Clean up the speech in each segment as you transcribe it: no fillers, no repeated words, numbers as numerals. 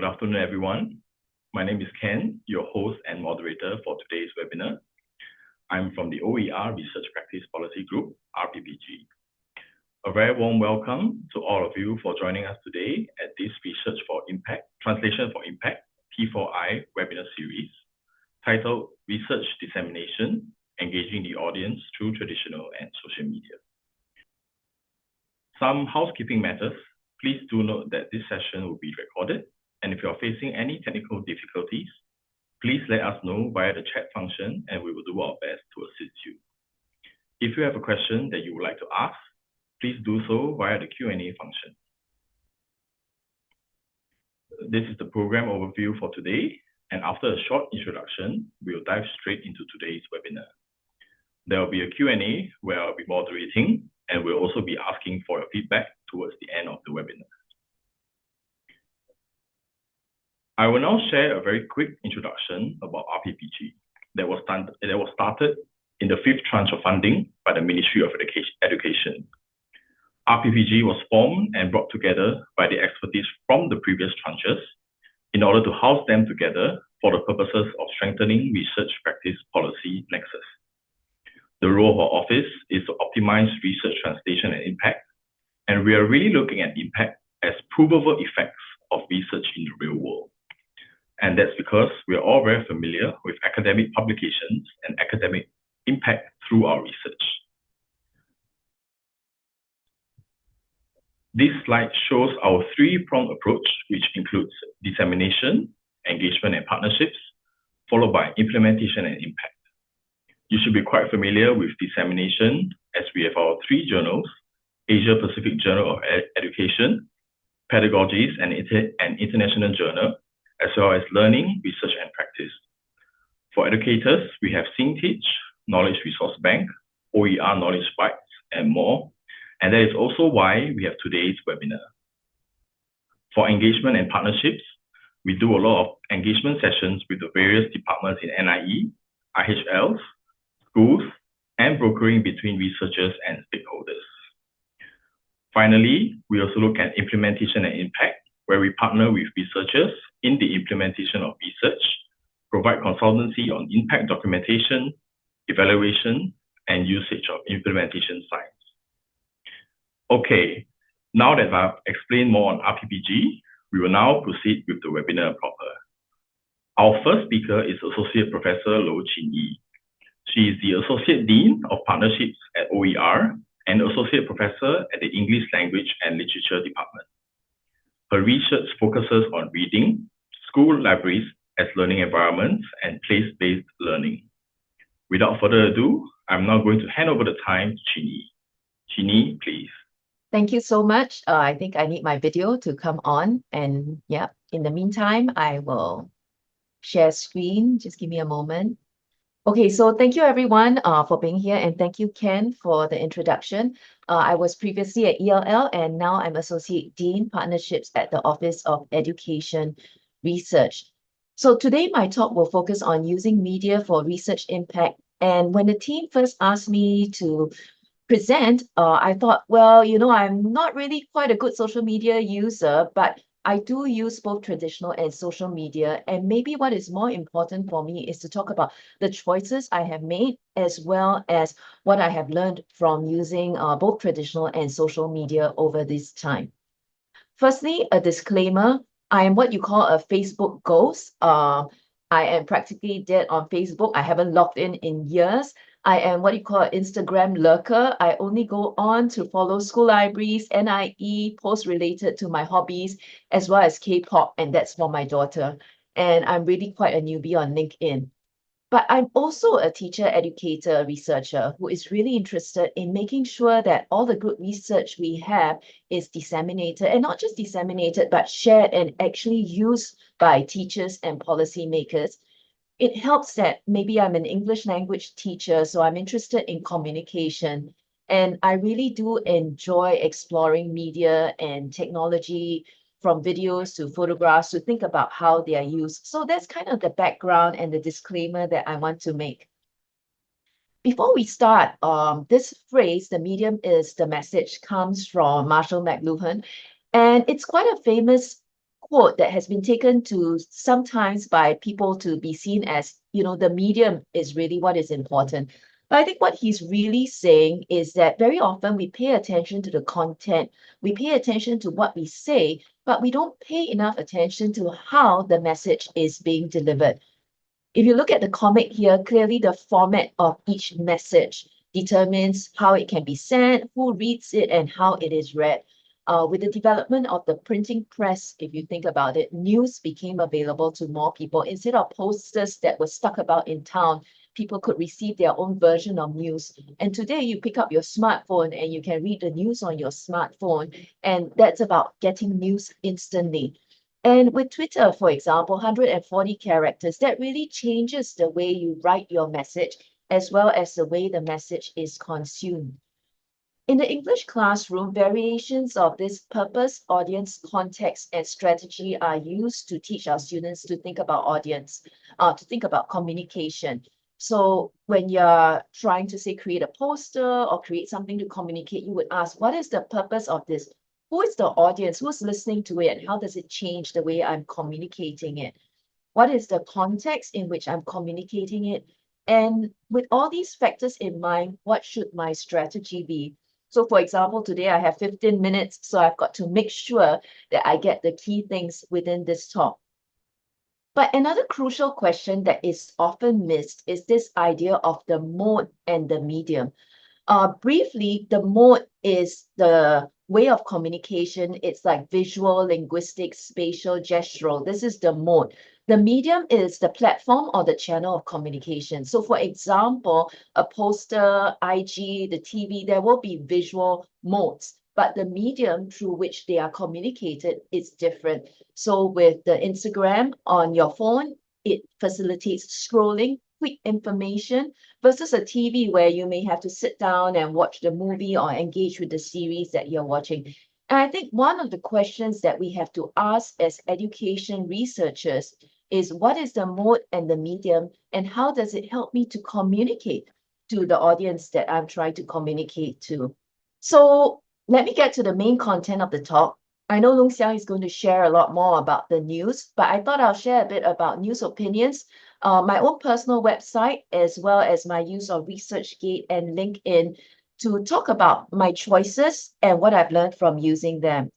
Good afternoon, everyone. My name is Ken, your host and moderator for today's webinar. I'm from the OER Research Practice Policy Group, RPPG. A very warm welcome to all of you for joining us today at this Research for Impact, Translation for Impact, T4I webinar series, titled Research Dissemination, Engaging the Audience Through Traditional and Social Media. Some housekeeping matters. Please do note that this session will be recorded, and if you are facing any technical difficulties, please let us know via the chat function and we will do our best to assist you. If you have a question that you would like to ask, please do so via the Q&A function. This is the program overview for today, and after a short introduction, we will dive straight into today's webinar. There will be a Q&A where I'll be moderating, and we'll also be asking for your feedback towards the end of the webinar. I will now share a very quick introduction about RPPG that was started in the 5th tranche of funding by the Ministry of Education. RPPG was formed and brought together by the expertise from the previous tranches in order to house them together for the purposes of strengthening research practice policy nexus. The role of our office is to optimize research translation and impact, and we are really looking at impact as provable effects of research in the real world. And that's because we are all very familiar with academic publications and academic impact through our research. This slide shows our three-pronged approach, which includes dissemination, engagement and partnerships, followed by implementation and impact. You should be quite familiar with dissemination as we have our 3 journals, Asia Pacific Journal of Education, Pedagogies and International Journal, as well as Learning, Research and Practice. For educators, we have SingTeach, Knowledge Resource Bank, OER Knowledge Bites, and more. And that is also why we have today's webinar. For engagement and partnerships, we do a lot of engagement sessions with the various departments in NIE, IHLs, schools, and brokering between researchers and stakeholders. Finally, we also look at implementation and impact, where we partner with researchers in the implementation of research, provide consultancy on impact documentation, evaluation, and usage of implementation science. Okay, now that I've explained more on RPPG, we will now proceed with the webinar proper. Our first speaker is Associate Professor Loh Chin Yee. She is the Associate Dean of Partnerships at OER and Associate Professor at the English Language and Literature Department. Her research focuses on reading, school libraries as learning environments, and place-based learning. Without further ado, I'm now going to hand over the time to Chin Yee. Chin Yee, please. Thank you so much. I think I need my video to come on. And yeah, in the meantime, I will share screen. Just give me a moment. Okay, so thank you everyone for being here, and thank you, Ken, for the introduction. I was previously at ELL, and now I'm Associate Dean Partnerships at the Office of Education Research. So today my talk will focus on using media for research impact. And when the team first asked me to present, I thought, well, you know, I'm not really quite a good social media user, but I do use both traditional and social media. And maybe what is more important for me is to talk about the choices I have made, as well as what I have learned from using both traditional and social media over this time. Firstly, a disclaimer. I am what you call a Facebook ghost. I am practically dead on Facebook. I haven't logged in years. I am what you call an Instagram lurker. I only go on to follow school libraries, NIE, posts related to my hobbies, as well as K-pop, and that's for my daughter. And I'm really quite a newbie on LinkedIn. But I'm also a teacher, educator, researcher who is really interested in making sure that all the good research we have is disseminated, and not just disseminated, but shared and actually used by teachers and policymakers. It helps that maybe I'm an English language teacher, so I'm interested in communication. And I really do enjoy exploring media and technology, from videos to photographs, to think about how they are used. So that's kind of the background and the disclaimer that I want to make. Before we start, this phrase, the medium is the message, comes from Marshall McLuhan. And it's quite a famous quote that has been taken to sometimes by people to be seen as, the medium is really what is important. But I think what he's really saying is that very often we pay attention to the content, we pay attention to what we say, but we don't pay enough attention to how the message is being delivered. If you look at the comic here, clearly the format of each message determines how it can be sent, who reads it, and how it is read. With the development of the printing press, if you think about it, news became available to more people. Instead of posters that were stuck about in town, people could receive their own version of news. And today you pick up your smartphone and you can read the news on your smartphone. And that's about getting news instantly. And with Twitter, for example, 140 characters, that really changes the way you write your message as well as the way the message is consumed. In the English classroom, variations of this purpose, audience, context, and strategy are used to teach our students to think about audience, to think about communication. So when you're trying to say create a poster or create something to communicate, you would ask, what is the purpose of this? Who is the audience? Who's listening to it? And how does it change the way I'm communicating it? What is the context in which I'm communicating it? And with all these factors in mind, what should my strategy be? So for example, today I have 15 minutes, so I've got to make sure that I get the key things within this talk. But another crucial question that is often missed is this idea of the mode and the medium. Briefly, the mode is the way of communication. It's like visual, linguistic, spatial, gestural. This is the mode. The medium is the platform or the channel of communication. So for example, a poster, IG, the TV, there will be visual modes, but the medium through which they are communicated is different. So with the Instagram on your phone, it facilitates scrolling, quick information, versus a TV where you may have to sit down and watch the movie or engage with the series that you're watching. And I think one of the questions that we have to ask as education researchers is what is the mode and the medium, and how does it help me to communicate to the audience that I'm trying to communicate to? So let me get to the main content of the talk. I know Loong Xiang is going to share a lot more about the news, but I thought I'll share a bit about news opinions, my own personal website, as well as my use of ResearchGate and LinkedIn to talk about my choices and what I've learned from using them.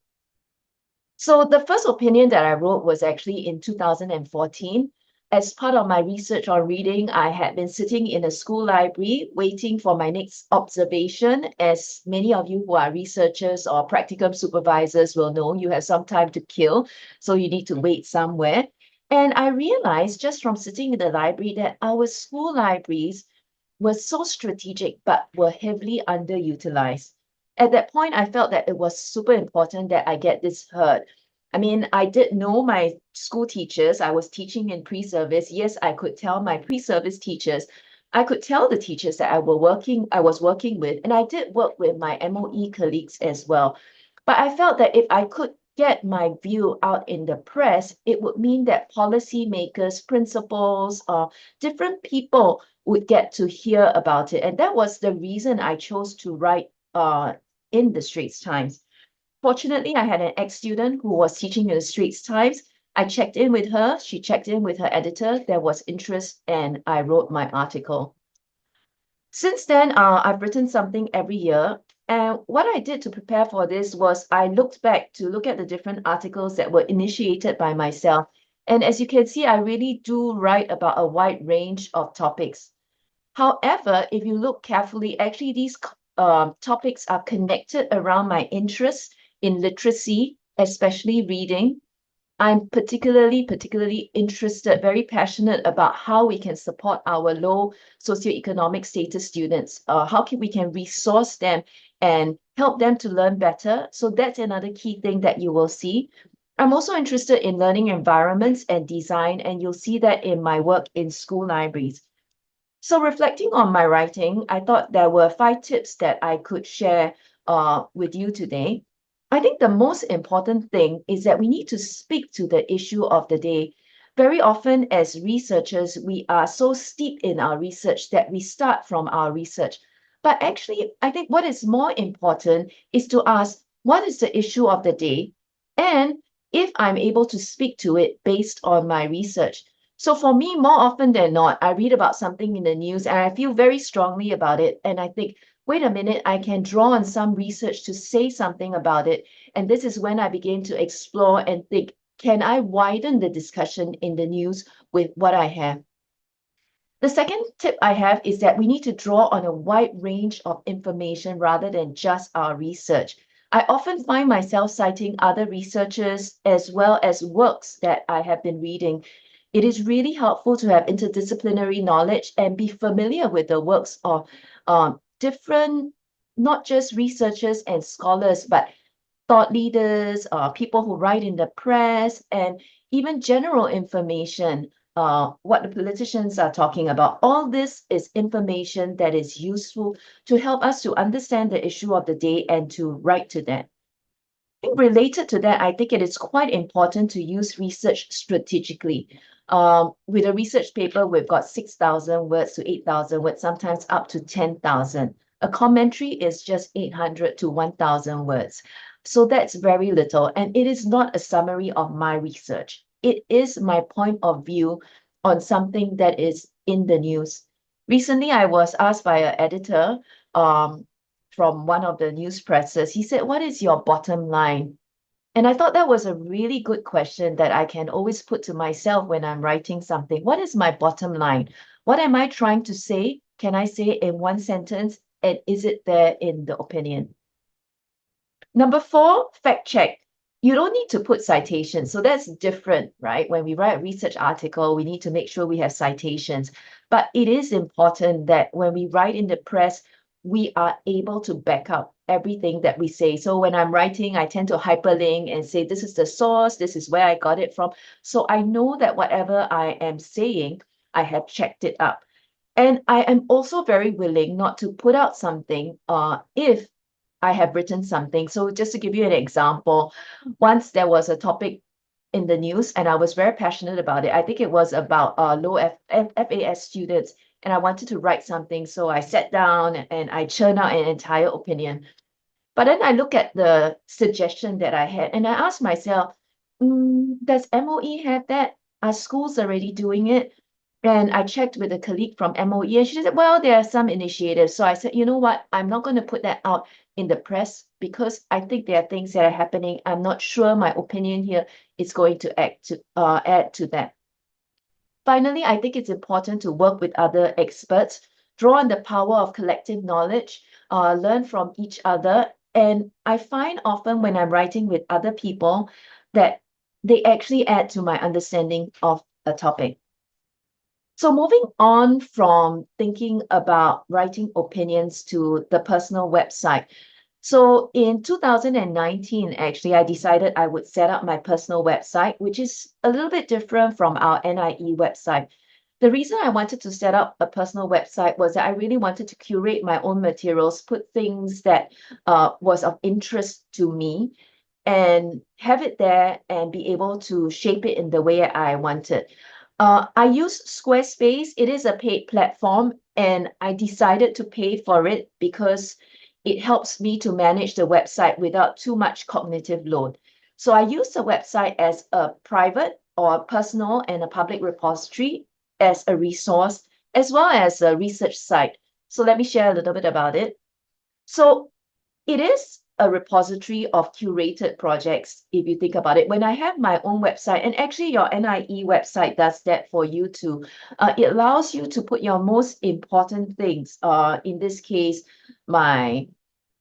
So the first opinion that I wrote was actually in 2014. As part of my research on reading, I had been sitting in a school library waiting for my next observation. As many of you who are researchers or practicum supervisors will know, you have some time to kill, so you need to wait somewhere. And I realized just from sitting in the library that our school libraries were so strategic but were heavily underutilized. At that point, I felt that it was super important that I get this heard. I mean, I did know my school teachers. I was teaching in pre-service. Yes, I could tell my pre-service teachers. I could tell the teachers that I was working with, and I did work with my MOE colleagues as well. But I felt that if I could get my view out in the press, it would mean that policymakers, principals, different people would get to hear about it. And that was the reason I chose to write in the Straits Times. Fortunately, I had an ex-student who was teaching in the Straits Times. I checked in with her. She checked in with her editor. There was interest, and I wrote my article. Since then, I've written something every year. And what I did to prepare for this was I looked back to look at the different articles that were initiated by myself. And as you can see, I really do write about a wide range of topics. However, if you look carefully, actually these topics are connected around my interests in literacy, especially reading. I'm particularly interested, very passionate about how we can support our low socioeconomic status students. How we can resource them and help them to learn better. So that's another key thing that you will see. I'm also interested in learning environments and design, and you'll see that in my work in school libraries. So reflecting on my writing, I thought there were 5 tips that I could share with you today. I think the most important thing is that we need to speak to the issue of the day. Very often as researchers, we are so steeped in our research that we start from our research. But actually, I think what is more important is to ask, what is the issue of the day? And if I'm able to speak to it based on my research. So for me, more often than not, I read about something in the news and I feel very strongly about it. And I think, wait a minute, I can draw on some research to say something about it. And this is when I begin to explore and think, can I widen the discussion in the news with what I have? The second tip I have is that we need to draw on a wide range of information rather than just our research. I often find myself citing other researchers as well as works that I have been reading. It is really helpful to have interdisciplinary knowledge and be familiar with the works of different, not just researchers and scholars, but thought leaders, people who write in the press, and even general information, what the politicians are talking about. All this is information that is useful to help us to understand the issue of the day and to write to that. I think related to that, I think it is quite important to use research strategically. With a research paper, we've got 6,000 words to 8,000 words, sometimes up to 10,000. A commentary is just 800 to 1,000 words. So that's very little. And it is not a summary of my research. It is my point of view on something that is in the news. Recently, I was asked by an editor from one of the news presses. He said, "What is your bottom line?" And I thought that was a really good question that I can always put to myself when I'm writing something. What is my bottom line? What am I trying to say? Can I say it in one sentence? And is it there in the opinion? Number 4, fact check. You don't need to put citations. So that's different, right? When we write a research article, we need to make sure we have citations. But it is important that when we write in the press, we are able to back up everything that we say. So when I'm writing, I tend to hyperlink and say, this is the source, this is where I got it from. So I know that whatever I am saying, I have checked it up. And I am also very willing not to put out something if I have written something. So just to give you an example, once there was a topic in the news and I was very passionate about it. I think it was about low FAS students, and I wanted to write something. So I sat down and I churned out an entire opinion. But then I look at the suggestion that I had and I asked myself, does MOE have that? Are schools already doing it? And I checked with a colleague from MOE and she said, well, there are some initiatives. So I said, you know what? I'm not going to put that out in the press because I think there are things that are happening. I'm not sure my opinion here is going to add to that. Finally, I think it's important to work with other experts, draw on the power of collective knowledge, learn from each other. And I find often when I'm writing with other people that they actually add to my understanding of a topic. So moving on from thinking about writing opinions to the personal website. So in 2019, actually, I decided I would set up my personal website, which is a little bit different from our NIE website. The reason I wanted to set up a personal website was that I really wanted to curate my own materials, put things that was of interest to me, and have it there and be able to shape it in the way I wanted. I use Squarespace. It is a paid platform, and I decided to pay for it because it helps me to manage the website without too much cognitive load. So I use the website as a private or personal and a public repository as a resource, as well as a research site. So let me share a little bit about it. So it is a repository of curated projects, if you think about it. When I have my own website, and actually your NIE website does that for you too, it allows you to put your most important things, in this case, my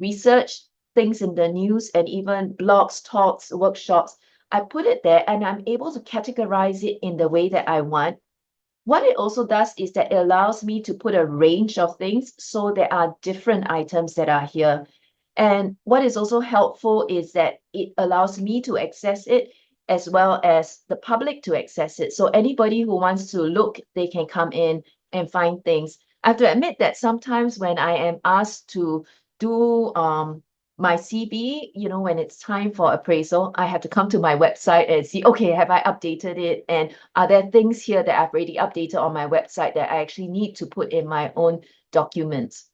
research, things in the news, and even blogs, talks, workshops. I put it there and I'm able to categorize it in the way that I want. What it also does is that it allows me to put a range of things, so there are different items that are here. And what is also helpful is that it allows me to access it as well as the public to access it. So anybody who wants to look, they can come in and find things. I have to admit that sometimes when I am asked to do my CV, when it's time for appraisal, I have to come to my website and see, okay, have I updated it? And are there things here that I've already updated on my website that I actually need to put in my own documents?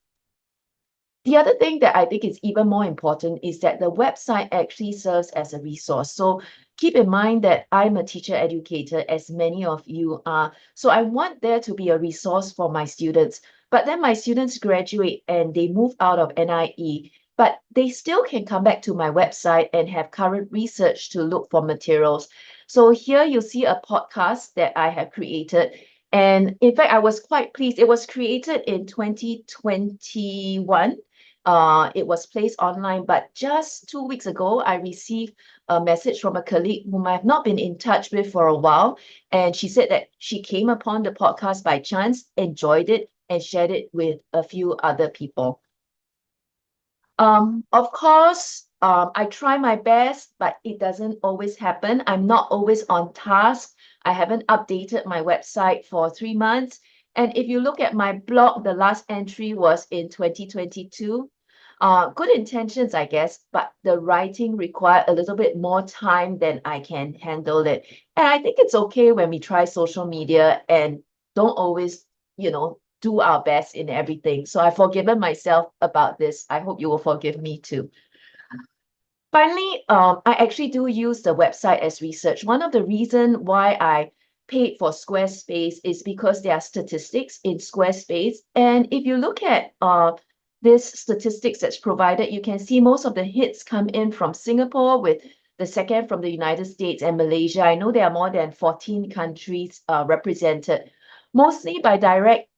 The other thing that I think is even more important is that the website actually serves as a resource. So keep in mind that I'm a teacher educator, as many of you are. So I want there to be a resource for my students. But then my students graduate and they move out of NIE, but they still can come back to my website and have current research to look for materials. So here you see a podcast that I have created. And in fact, I was quite pleased. It was created in 2021. It was placed online, but just 2 weeks ago, I received a message from a colleague whom I've not been in touch with for a while. And she said that she came upon the podcast by chance, enjoyed it, and shared it with a few other people. Of course, I try my best, but it doesn't always happen. I'm not always on task. I haven't updated my website for 3 months. And if you look at my blog, the last entry was in 2022. Good intentions, I guess, but the writing required a little bit more time than I can handle it. And I think it's okay when we try social media and don't always, do our best in everything. So I've forgiven myself about this. I hope you will forgive me too. Finally, I actually do use the website as research. One of the reasons why I paid for Squarespace is because there are statistics in Squarespace. And if you look at this statistics that's provided, you can see most of the hits come in from Singapore, with the second from the United States and Malaysia. I know there are more than 14 countries represented, mostly by direct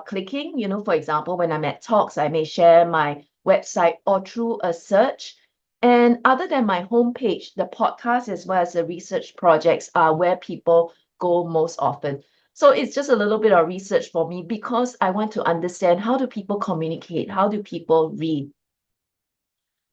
clicking. For example, when I'm at talks, I may share my website or through a search. And other than my homepage, the podcast as well as the research projects are where people go most often. So it's just a little bit of research for me because I want to understand, how do people communicate? How do people read?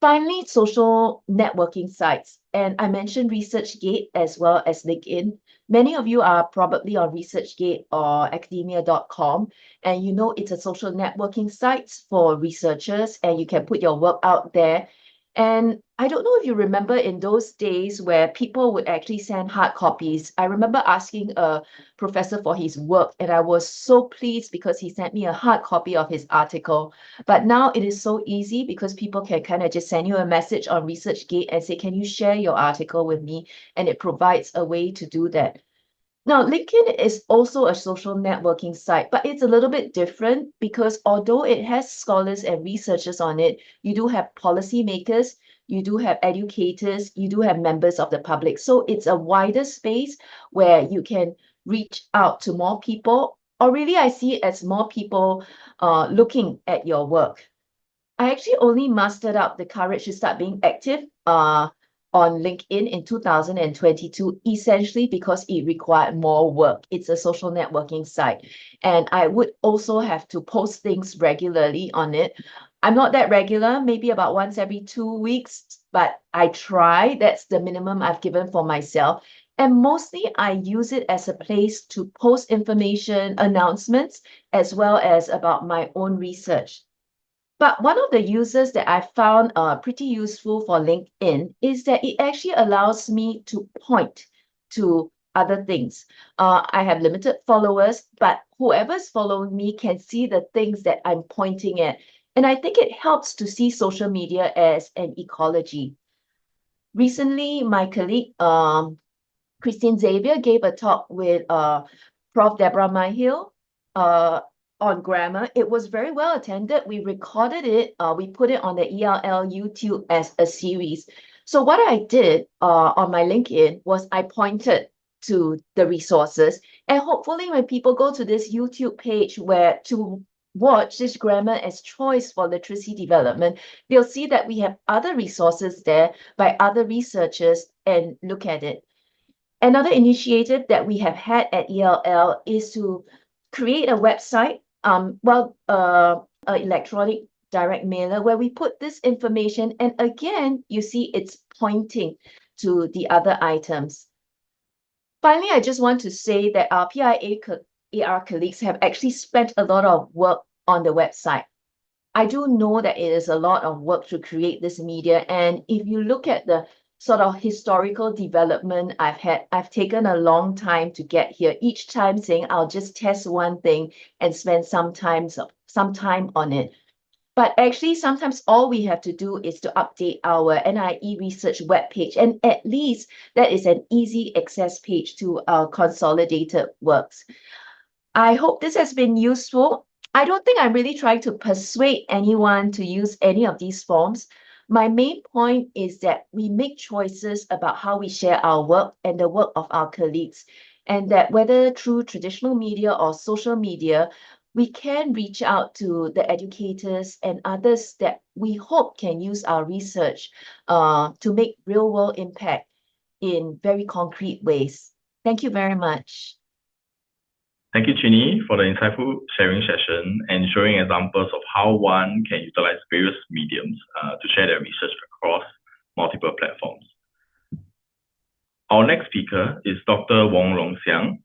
Finally, social networking sites. And I mentioned ResearchGate as well as LinkedIn. Many of you are probably on ResearchGate or academia.com, and it's a social networking site for researchers, and you can put your work out there. And I don't know if you remember in those days where people would actually send hard copies. I remember asking a professor for his work, and I was so pleased because he sent me a hard copy of his article. But now it is so easy because people can kind of just send you a message on ResearchGate and say, can you share your article with me? And it provides a way to do that. Now, LinkedIn is also a social networking site, but it's a little bit different because although it has scholars and researchers on it, you do have policymakers, you do have educators, you do have members of the public. So it's a wider space where you can reach out to more people, or really I see it as more people looking at your work. I actually only mustered up the courage to start being active on LinkedIn in 2022, essentially because it required more work. It's a social networking site. And I would also have to post things regularly on it. I'm not that regular, maybe about once every 2 weeks, but I try. That's the minimum I've given for myself. And mostly I use it as a place to post information, announcements, as well as about my own research. But one of the uses that I found pretty useful for LinkedIn is that it actually allows me to point to other things. I have limited followers, but whoever's following me can see the things that I'm pointing at. And I think it helps to see social media as an ecology. Recently, my colleague, Christine Xavier, gave a talk with Prof. Deborah Myhill on grammar. It was very well attended. We recorded it. We put it on the ELL YouTube as a series. So what I did on my LinkedIn was I pointed to the resources, and hopefully when people go to this YouTube page where to watch this grammar as choice for literacy development, they'll see that we have other resources there by other researchers and look at it. Another initiative that we have had at ELL is to create a website, an electronic direct mailer where we put this information, and again, you see it's pointing to the other items. Finally, I just want to say that our PIA-AR colleagues have actually spent a lot of work on the website. I do know that it is a lot of work to create this media, and if you look at the sort of historical development I've taken a long time to get here, each time saying I'll just test one thing and spend some time on it. But actually, sometimes all we have to do is to update our NIE research webpage, and at least that is an easy access page to our consolidated works. I hope this has been useful. I don't think I'm really trying to persuade anyone to use any of these forms. My main point is that we make choices about how we share our work and the work of our colleagues, and that whether through traditional media or social media, we can reach out to the educators and others that we hope can use our research to make real world impact in very concrete ways. Thank you very much. Thank you, Chin Yee, for the insightful sharing session and showing examples of how one can utilize various mediums to share their research across multiple platforms. Our next speaker is Dr. Wong Long Xiang.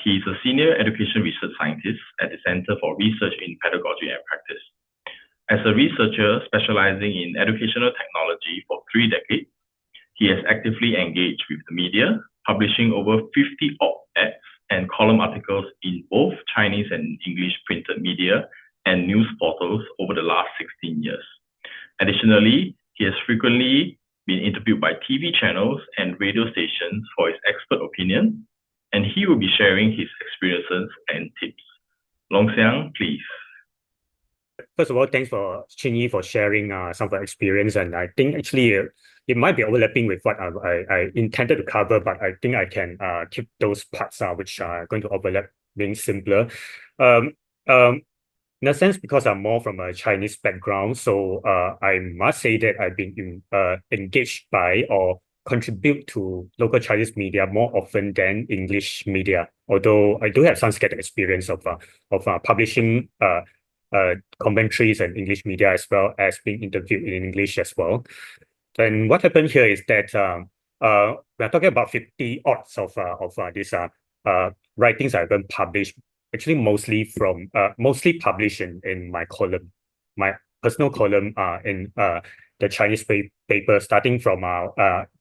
He is a senior education research scientist at the Center for Research in Pedagogy and Practice. As a researcher specializing in educational technology for 3 decades, he has actively engaged with the media, publishing over 50 op-eds and column articles in both Chinese and English printed media and news portals over the last 16 years. Additionally, he has frequently been interviewed by TV channels and radio stations for his expert opinion, and he will be sharing his experiences and tips. Long Xiang, please. First of all, thanks for Chin Yee for sharing some of our experience, and I think actually it might be overlapping with what I intended to cover, but I think I can keep those parts which are going to overlap being simpler. In a sense, because I'm more from a Chinese background, so I must say that I've been engaged by or contribute to local Chinese media more often than English media, although I do have some scattered experience of publishing commentaries and English media as well as being interviewed in English as well. And what happened here is that we're talking about 50 odds of these writings I've been published, actually mostly published in my column, my personal column in the Chinese paper, starting from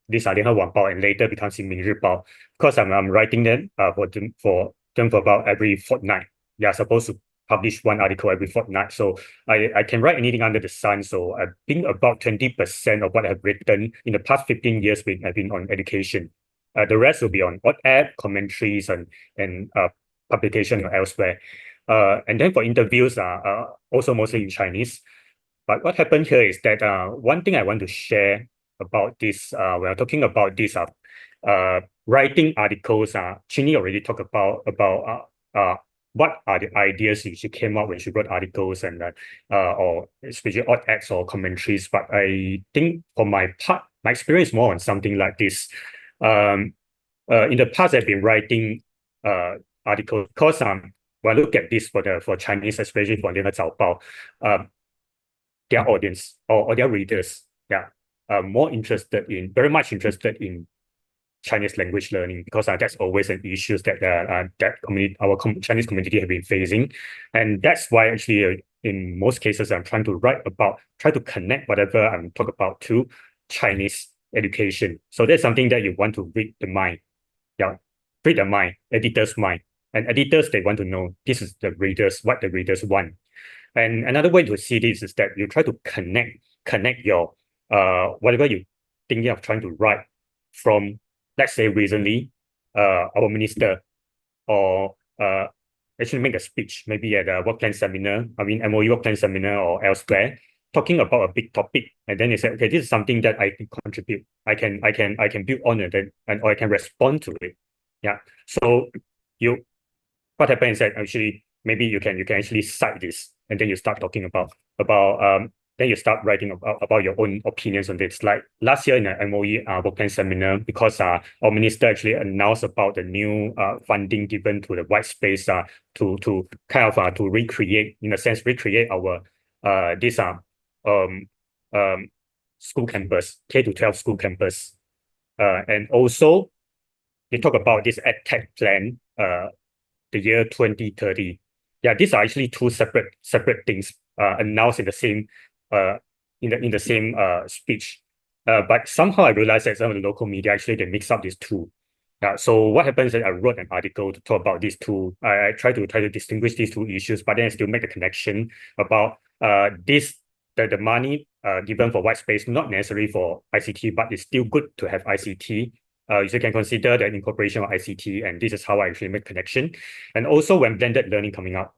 this Lianhe Wanbao and later becomes Xinmin Ribao, because I'm writing them for them for about every fortnight. They are supposed to publish 1 article every fortnight. So I can write anything under the sun. So I think about 20% of what I've written in the past 15 years have been on education. The rest will be on op-ed, commentaries, and publication or elsewhere. And then for interviews, also mostly in Chinese. But what happened here is that one thing I want to share about this, we're talking about this writing articles. Chin Yee already talked about what are the ideas she came up when she wrote articles and or especially op-eds or commentaries. But I think for my part, my experience is more on something like this. In the past, I've been writing articles because when I look at this for Chinese, especially for Lianhe Zaobao, their audience or their readers, very much interested in Chinese language learning, because that's always an issue that our Chinese community have been facing. And that's why actually in most cases I'm trying to try to connect whatever I'm talking about to Chinese education. So that's something that you want to read the mind. Read the mind, editor's mind. And editors, they want to know this is what the readers want. And another way to see this is that you try to connect your whatever you thinking of trying to write from, let's say recently, our minister or actually make a speech, maybe at a work plan seminar, MOE work plan seminar or elsewhere, talking about a big topic, and then they say, okay, this is something that I can contribute, I can build on it, or I can respond to it. So what happens is that actually maybe you can actually cite this, and then you start talking about then you start writing about your own opinions on this. Like last year in the MOE work plan seminar, because our minister actually announced about the new funding given to the white space to kind of to recreate our this school campus, K-12 school campus, and also they talk about this EdTech plan, the year 2030. These are actually two separate things announced in the same in the same speech. But somehow I realized that some of the local media actually they mix up these two. So what happens is I wrote an article to talk about these two. I try to distinguish these two issues, but then I still make a connection about the money given for white space, not necessarily for ICT, but it's still good to have ICT. So you can consider the incorporation of ICT, and this is how I actually make connection. And also when blended learning coming up,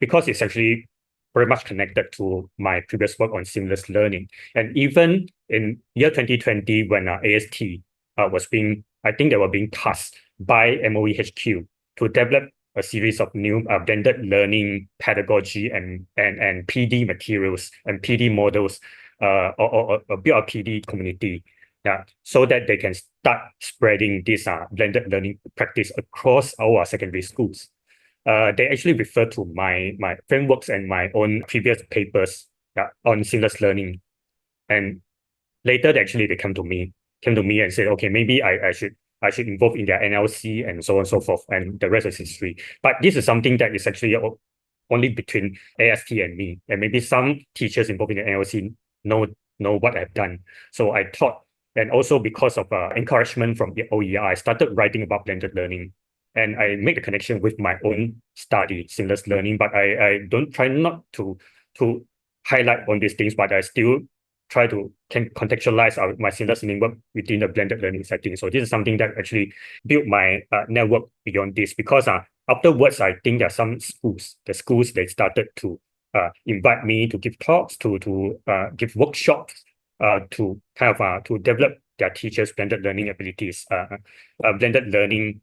because it's actually very much connected to my previous work on seamless learning. And even in year 2020, when AST was being, I think they were being tasked by MOE HQ to develop a series of new blended learning pedagogy and PD materials and PD models, or a bit of PD community, so that they can start spreading this blended learning practice across our secondary schools. They actually refer to my frameworks and my own previous papers on seamless learning, and later they came to me and said, okay, maybe I should involve in their NLC and so on and so forth, and the rest is history. But this is something that is actually only between AST and me, and maybe some teachers involved in the NLC know what I've done. So I thought, and also because of encouragement from the OER, I started writing about blended learning, and I make the connection with my own study, seamless learning. But I don't try not to highlight on these things, but I still try to contextualize my seamless learning work within the blended learning setting. So this is something that actually built my network beyond this, because afterwards, I think there are some schools, they started to invite me to give talks, to give workshops, to kind of to develop their teachers' blended learning abilities, blended learning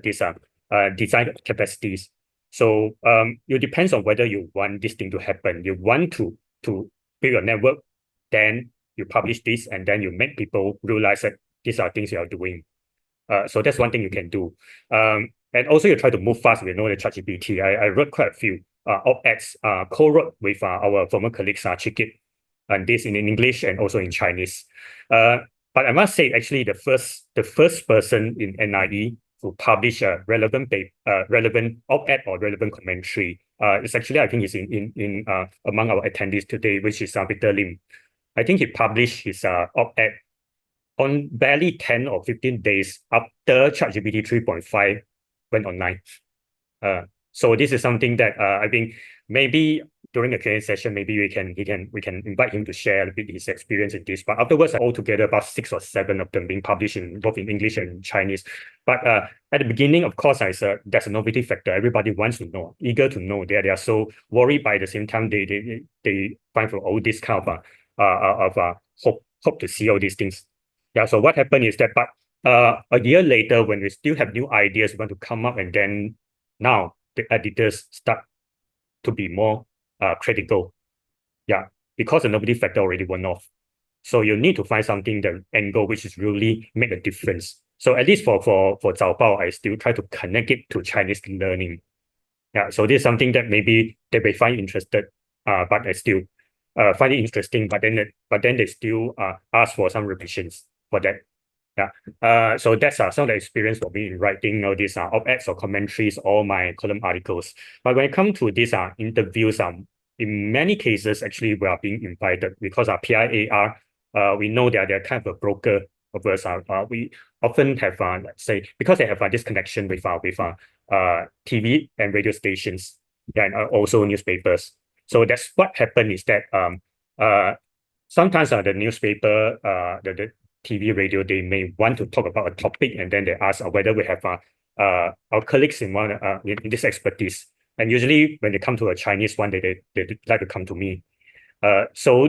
design capacities. So it depends on whether you want this thing to happen. You want to build a network, then you publish this, and then you make people realize that these are things you are doing. So that's one thing you can do. And also you try to move fast with the ChatGPT. I wrote quite a few op-eds, co-wrote with our former colleagues, Chikit, and this in English and also in Chinese. But I must say, actually, the first person in NIE who publish a relevant op-ed or relevant commentary, it's actually, I think it's in among our attendees today, which is Victor Lim. I think he published his op-ed on barely 10 or 15 days after ChatGPT 3.5 went online. So this is something that I think maybe during the Q&A session, maybe we can invite him to share a bit his experience in this. But afterwards, altogether about 6 or 7 of them being published in both in English and Chinese. But at the beginning, of course, there's a novelty factor. Everybody wants to know, eager to know. They are so worried, by the same time they find for all this kind of hope to see all these things. Yeah. So what happened is that, but a year later, when we still have new ideas, we want to come up, and then now the editors start to be more critical. Yeah, because the novelty factor already went off. So you need to find something, the angle which is really make a difference. So at least for Zhao Bao, I still try to connect it to Chinese learning. Yeah, so this is something that maybe they may find interested, but I still find it interesting. But then they still ask for some revisions for that. Yeah. So that's some of the experience for me in writing all these op-eds or commentaries, or my column articles. But when it comes to these interviews, in many cases, actually, we are being invited because our PIAR, we know that they're kind of a broker of us. We often have, let's say, because they have this connection with TV and radio stations, and also newspapers. So that's what happened is that sometimes the newspaper, the TV, radio, they may want to talk about a topic, and then they ask whether we have our colleagues in this expertise. And usually when they come to a Chinese one, they like to come to me. So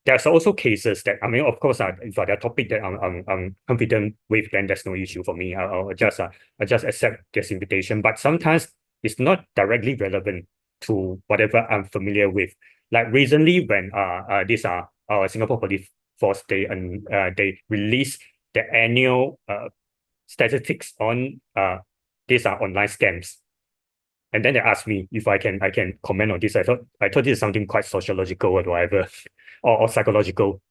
there's also cases that, I mean, of course, if there's a topic that I'm confident with, then there's no issue for me. I'll just accept this invitation. But sometimes it's not directly relevant to whatever I'm familiar with. Like recently, when these are Singapore Police Force, they release the annual statistics on these are online scams, and then they asked me if I can comment on this. I thought this is something quite sociological or whatever, or psychological.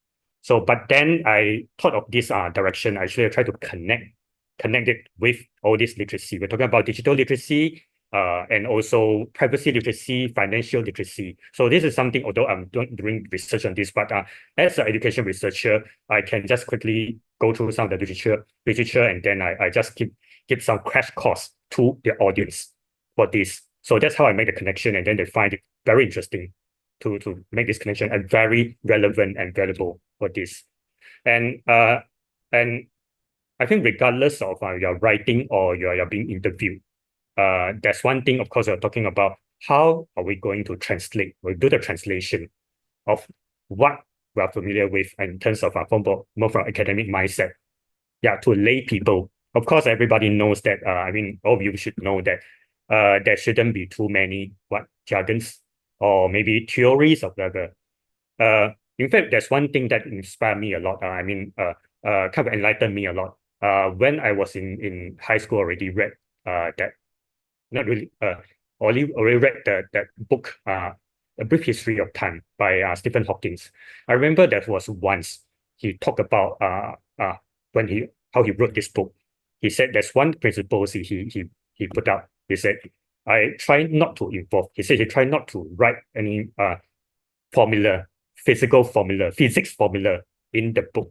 So, but then I thought of this direction. Actually, I try to connect it with all this literacy. We're talking about digital literacy, and also privacy literacy, financial literacy. So this is something, although I'm doing research on this, but as an education researcher, I can just quickly go through some of the literature, and then I just give some crash course to the audience for this. So that's how I make the connection, and then they find it very interesting to make this connection and very relevant and valuable for this. And I think regardless of your writing or you're being interviewed, there's one thing, of course, you're talking about how are we going to translate or do the translation of what we are familiar with in terms of more from academic mindset, to lay people. Of course, everybody knows that. I mean, all of you should know that there shouldn't be too many jargons or maybe theories of the. In fact, there's one thing that inspired me a lot. kind of enlightened me a lot. When I was in high school, already read that. Not really. Already read that book. A Brief History of Time by Stephen Hawking. I remember there was once he talked about how he wrote this book. He said there's one principle he put out. He said, I try not to involve. He said he tried not to write any physics formula in the book.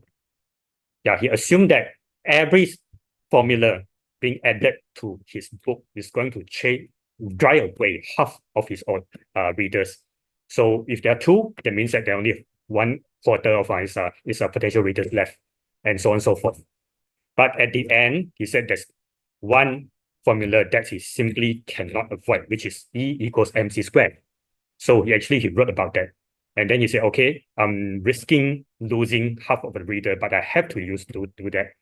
Yeah, he assumed that every formula being added to his book is going to drive away half of his own readers. So if there are two, that means that there are only 1/4 of his potential readers left, and so on and so forth. But at the end, he said there's one formula that he simply cannot avoid, which is E equals mc squared. So he wrote about that. And then he said, okay, I'm risking losing half of the reader, but I have to do that.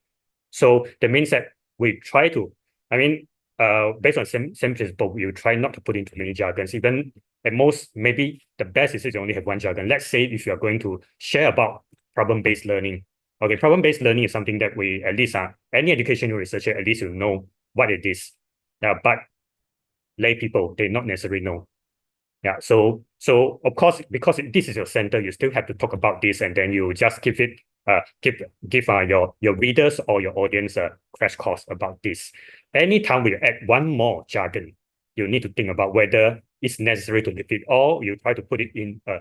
So that means that we try to, based on same principle, we will try not to put in too many jargons. Even at most, maybe the best is if you only have one jargon. Let's say if you are going to share about problem-based learning. Okay, problem-based learning is something that we, at least any educational researcher, at least will know what it is. But lay people, they not necessarily know. Yeah, so of course, because this is your center, you still have to talk about this, and then you just give your readers or your audience a crash course about this. Anytime we add one more jargon, you need to think about whether it's necessary to repeat, or you try to put it in a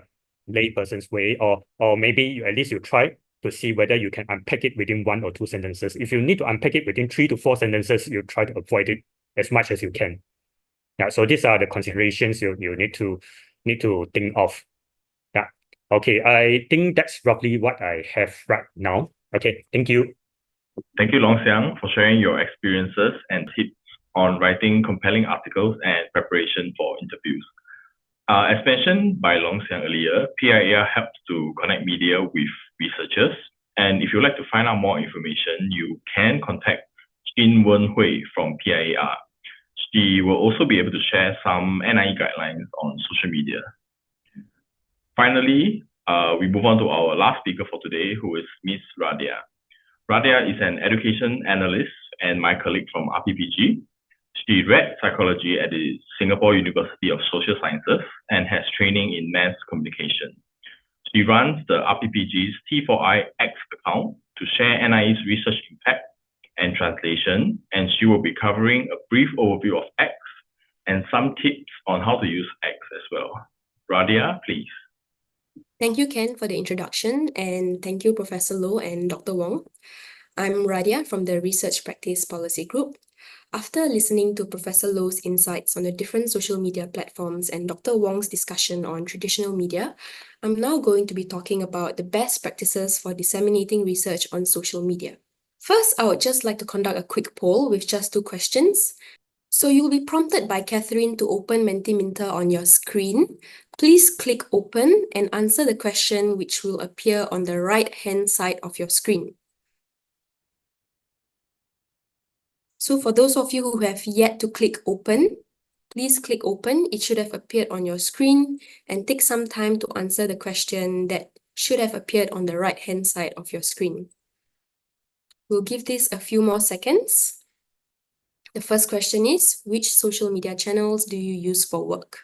layperson's way, or maybe at least you try to see whether you can unpack it within 1 or 2 sentences. If you need to unpack it within 3 to 4 sentences, you try to avoid it as much as you can. Yeah, so these are the considerations you need to think of. Yeah. Okay, I think that's roughly what I have right now. Okay, thank you. Thank you, Long Xiang, for sharing your experiences and tips on writing compelling articles and preparation for interviews. As mentioned by Long Xiang earlier, PIAR helps to connect media with researchers. And if you'd like to find out more information, you can contact Chin Wen Hui from PIAR. She will also be able to share some NIE guidelines on social media. Finally, we move on to our last speaker for today, who is Ms. Radia. Radia is an education analyst and my colleague from RPPG. She read psychology at the Singapore University of Social Sciences and has training in mass communication. She runs the RPPG's T4I X account to share NIE's research impact and translation, and she will be covering a brief overview of X and some tips on how to use X as well. Radia, please. Thank you, Ken, for the introduction, and thank you, Professor Loh and Dr. Wong. I'm Radia from the Research Practice Policy Group. After listening to Professor Loh's insights on the different social media platforms and Dr. Wong's discussion on traditional media, I'm now going to be talking about the best practices for disseminating research on social media. First, I would just like to conduct a quick poll with just 2 questions. So you'll be prompted by Catherine to open Mentimeter on your screen. Please click open and answer the question which will appear on the right-hand side of your screen. So for those of you who have yet to click open, please click open. It should have appeared on your screen, and take some time to answer the question that should have appeared on the right-hand side of your screen. We'll give this a few more seconds. The first question is, which social media channels do you use for work?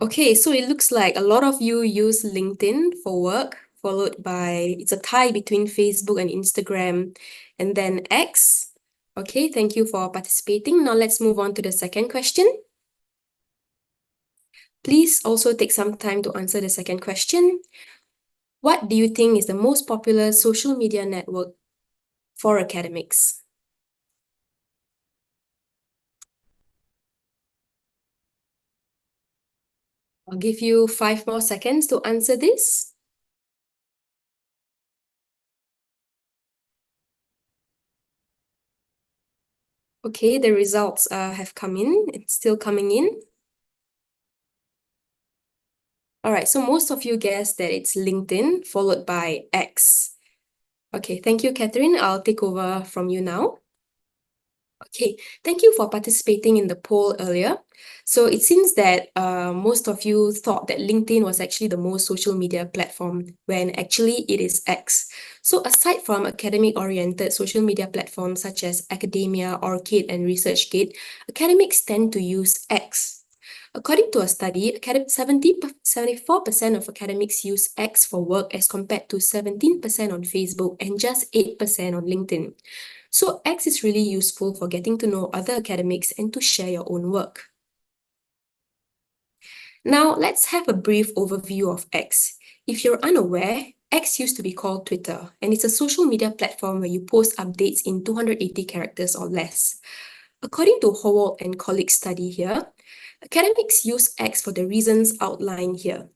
Okay, so it looks like a lot of you use LinkedIn for work, followed by, it's a tie between Facebook and Instagram, and then X. Okay, thank you for participating. Now let's move on to the second question. Please also take some time to answer the second question. What do you think is the most popular social media network for academics? I'll give you 5 more seconds to answer this. Okay, the results have come in. It's still coming in. All right, so most of you guessed that it's LinkedIn followed by X. Okay, thank you, Catherine. I'll take over from you now. Okay, thank you for participating in the poll earlier. So it seems that most of you thought that LinkedIn was actually the most social media platform when actually it is X. So aside from academic-oriented social media platforms such as Academia, Orchid, and ResearchGate, academics tend to use X. According to a study, 74% of academics use X for work as compared to 17% on Facebook and just 8% on LinkedIn. So X is really useful for getting to know other academics and to share your own work. Now, let's have a brief overview of X. If you're unaware, X used to be called Twitter, and it's a social media platform where you post updates in 280 characters or less. According to Howell and colleagues' study here, academics use X for the reasons outlined here.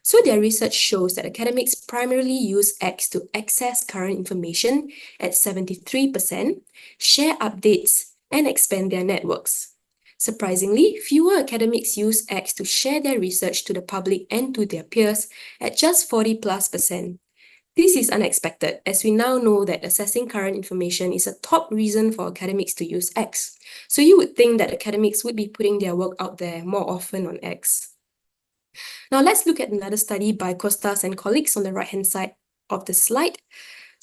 So their research shows that academics primarily use X to access current information at 73%, share updates, and expand their networks. Surprisingly, fewer academics use X to share their research to the public and to their peers at just 40+%. This is unexpected, as we now know that accessing current information is a top reason for academics to use X. So you would think that academics would be putting their work out there more often on X. Now let's look at another study by Costas and colleagues on the right-hand side of the slide.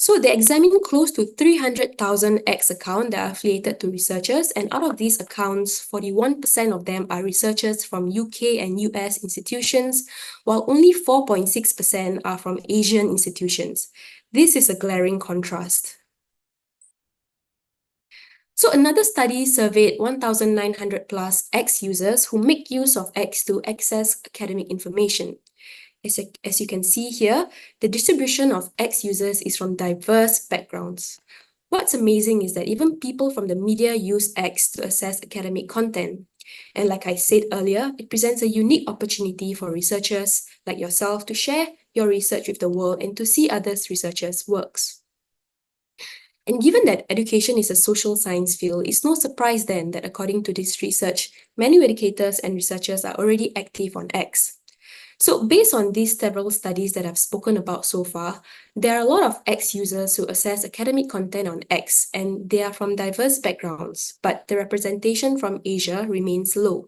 So they examined close to 300,000 X accounts that are affiliated to researchers, and out of these accounts, 41% of them are researchers from UK and US institutions, while only 4.6% are from Asian institutions. This is a glaring contrast. So another study surveyed 1,900 plus X users who make use of X to access academic information. As you can see here, the distribution of X users is from diverse backgrounds. What's amazing is that even people from the media use X to access academic content. And like I said earlier, it presents a unique opportunity for researchers like yourself to share your research with the world and to see others' researchers' works. And given that education is a social science field, it's no surprise then that according to this research, many educators and researchers are already active on X. So based on these several studies that I've spoken about so far, there are a lot of X users who access academic content on X, and they are from diverse backgrounds, but the representation from Asia remains low.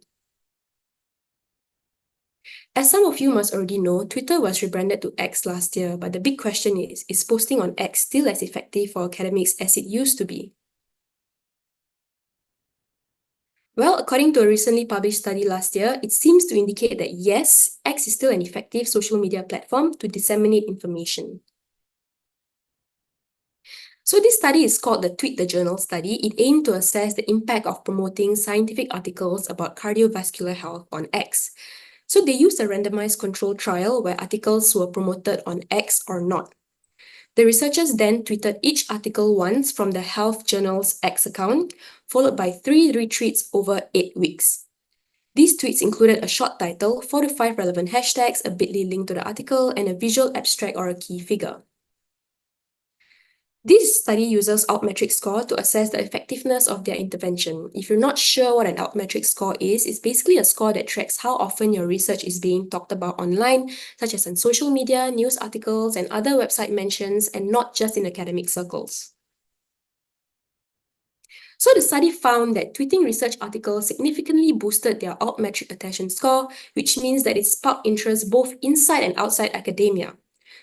As some of you must already know, Twitter was rebranded to X last year, but the big question is posting on X still as effective for academics as it used to be? Well, according to a recently published study last year, it seems to indicate that yes, X is still an effective social media platform to disseminate information. So this study is called the Tweet the Journal study. It aimed to assess the impact of promoting scientific articles about cardiovascular health on X. So they used a randomized control trial where articles were promoted on X or not. The researchers then tweeted each article once from the Health Journal's X account, followed by 3 retweets over 8 weeks. These tweets included a short title, 4 to 5 relevant hashtags, a bit.ly link to the article, and a visual abstract or a key figure. This study uses Altmetric score to assess the effectiveness of their intervention. If you're not sure what an Altmetric score is, it's basically a score that tracks how often your research is being talked about online, such as on social media, news articles, and other website mentions, and not just in academic circles. So the study found that tweeting research articles significantly boosted their Altmetric attention score, which means that it sparked interest both inside and outside academia.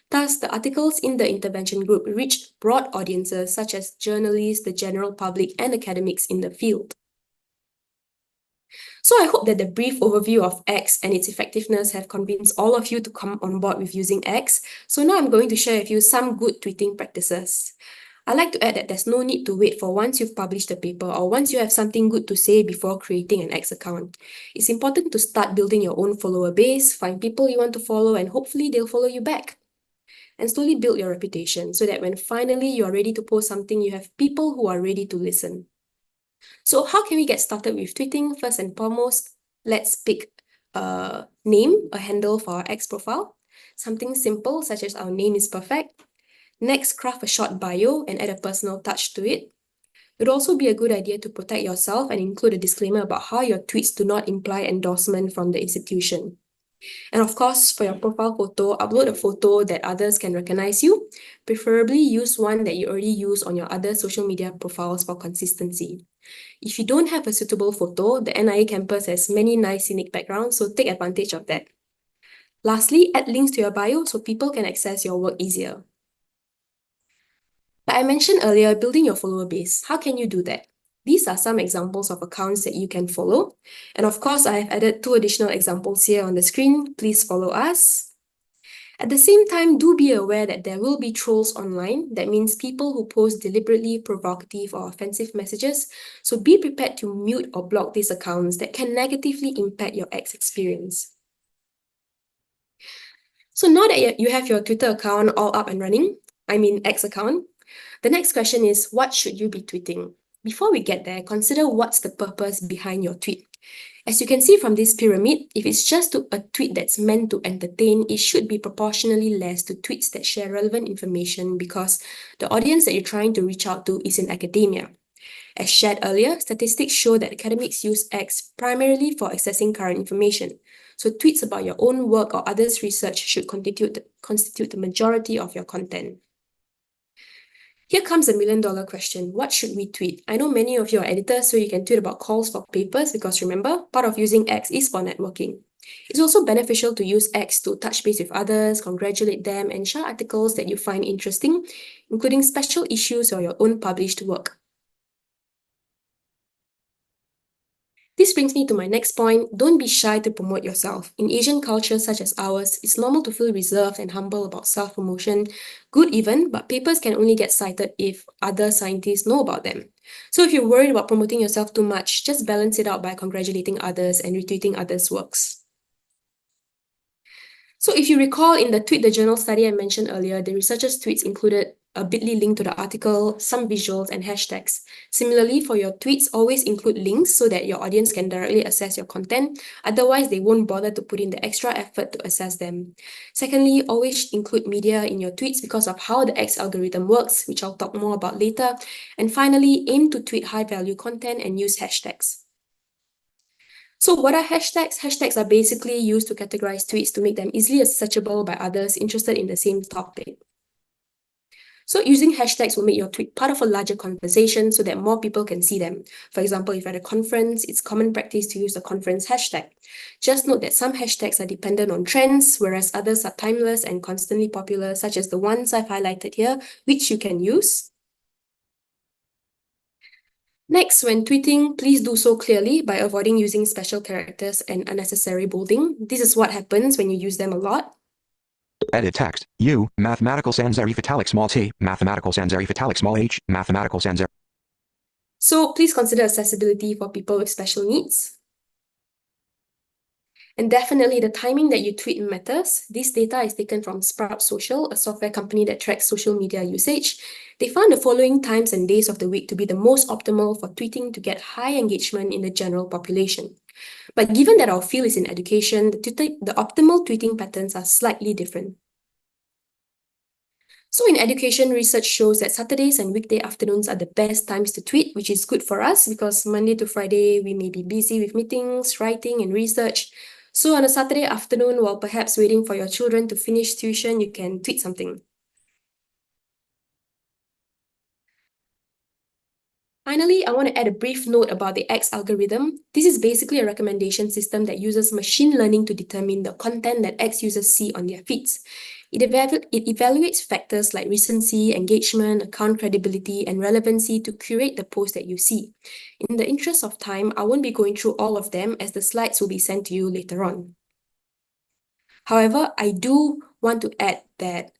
Thus, the articles in the intervention group reached broad audiences such as journalists, the general public, and academics in the field. So I hope that the brief overview of X and its effectiveness have convinced all of you to come on board with using X. So now I'm going to share with you some good tweeting practices. I'd like to add that there's no need to wait for once you've published a paper or once you have something good to say before creating an X account. It's important to start building your own follower base, find people you want to follow, and hopefully they'll follow you back. and slowly build your reputation so that when finally you are ready to post something, you have people who are ready to listen. So how can we get started with tweeting? First and foremost, let's pick a name, a handle for our X profile. Something simple such as our name is perfect. Next, craft a short bio and add a personal touch to it. It would also be a good idea to protect yourself and include a disclaimer about how your tweets do not imply endorsement from the institution. And of course, for your profile photo, upload a photo that others can recognize you. Preferably use one that you already use on your other social media profiles for consistency. If you don't have a suitable photo, the NIA campus has many nice scenic backgrounds, so take advantage of that. Lastly, add links to your bio so people can access your work easier. Like I mentioned earlier, building your follower base. How can you do that? These are some examples of accounts that you can follow. And of course, I have added 2 additional examples here on the screen. Please follow us. At the same time, do be aware that there will be trolls online. That means people who post deliberately provocative or offensive messages. So be prepared to mute or block these accounts that can negatively impact your X experience. So now that you have your Twitter account all up and running, X account, the next question is, what should you be tweeting? Before we get there, consider what's the purpose behind your tweet. As you can see from this pyramid, if it's just a tweet that's meant to entertain, it should be proportionally less to tweets that share relevant information because the audience that you're trying to reach out to is in academia. As shared earlier, statistics show that academics use X primarily for accessing current information. So tweets about your own work or others' research should constitute the majority of your content. Here comes a $1 million question. What should we tweet? I know many of you are editors, so you can tweet about calls for papers because remember, part of using X is for networking. It's also beneficial to use X to touch base with others, congratulate them, and share articles that you find interesting, including special issues or your own published work. This brings me to my next point. Don't be shy to promote yourself. In Asian cultures such as ours, it's normal to feel reserved and humble about self-promotion. Good even, but papers can only get cited if other scientists know about them. So if you're worried about promoting yourself too much, just balance it out by congratulating others and retweeting others' works. So if you recall in the Tweet the Journal study I mentioned earlier, the researchers' tweets included a bit.ly link to the article, some visuals, and hashtags. Similarly, for your tweets, always include links so that your audience can directly access your content. Otherwise, they won't bother to put in the extra effort to access them. Secondly, always include media in your tweets because of how the X algorithm works, which I'll talk more about later. And finally, aim to tweet high-value content and use hashtags. So what are hashtags? Hashtags are basically used to categorize tweets to make them easily searchable by others interested in the same topic. So using hashtags will make your tweet part of a larger conversation so that more people can see them. For example, if you're at a conference, it's common practice to use the conference hashtag. Just note that some hashtags are dependent on trends, whereas others are timeless and constantly popular, such as the ones I've highlighted here, which you can use. Next, when tweeting, please do so clearly by avoiding using special characters and unnecessary bolding. This is what happens when you use them a lot. Edit text. U, mathematical sans serif italic small t, mathematical sans serif italic small h, mathematical sans serif. So please consider accessibility for people with special needs. And definitely the timing that you tweet matters. This data is taken from Sprout Social, a software company that tracks social media usage. They found the following times and days of the week to be the most optimal for tweeting to get high engagement in the general population. But given that our field is in education, the optimal tweeting patterns are slightly different. So in education, research shows that Saturdays and weekday afternoons are the best times to tweet, which is good for us because Monday to Friday, we may be busy with meetings, writing, and research. So on a Saturday afternoon, while perhaps waiting for your children to finish tuition, you can tweet something. Finally, I want to add a brief note about the X algorithm. This is basically a recommendation system that uses machine learning to determine the content that X users see on their feeds. It evaluates factors like recency, engagement, account credibility, and relevancy to curate the post that you see. In the interest of time, I won't be going through all of them as the slides will be sent to you later on. However, I do want to add that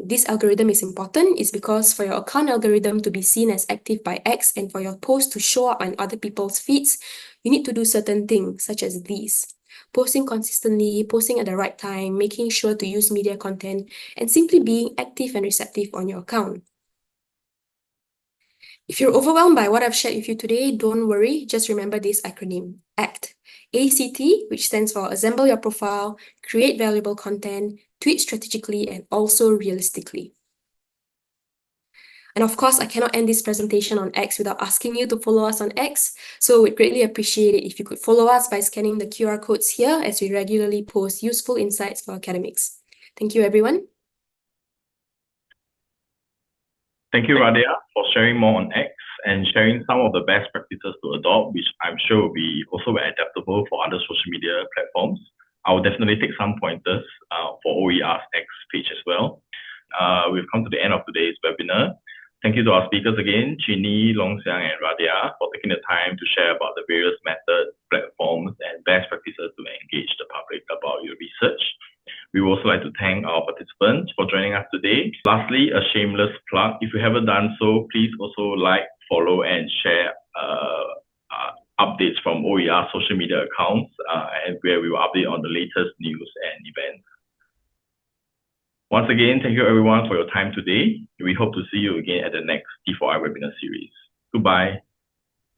this algorithm is important is because for your account algorithm to be seen as active by X and for your post to show up on other people's feeds, you need to do certain things such as these. posting consistently, posting at the right time, making sure to use media content, and simply being active and receptive on your account. If you're overwhelmed by what I've shared with you today, don't worry, just remember this acronym, ACT. ACT, which stands for Assemble Your Profile, Create Valuable Content, Tweet Strategically, and also Realistically. And of course, I cannot end this presentation on X without asking you to follow us on X. So we'd greatly appreciate it if you could follow us by scanning the QR codes here as we regularly post useful insights for academics. Thank you, everyone. Thank you, Radia, for sharing more on X and sharing some of the best practices to adopt, which I'm sure will be also very adaptable for other social media platforms. I will definitely take some pointers for OER's X page as well. We've come to the end of today's webinar. Thank you to our speakers again, Chin-Nii, Loong Siang, and Radia, for taking the time to share about the various methods, platforms, and best practices to engage the public about your research. We would also like to thank our participants for joining us today. Lastly, a shameless plug. If you haven't done so, please also like, follow, and share updates from OER social media accounts, and where we will update on the latest news and events. Once again, thank you everyone for your time today. We hope to see you again at the next T4I webinar series. Goodbye.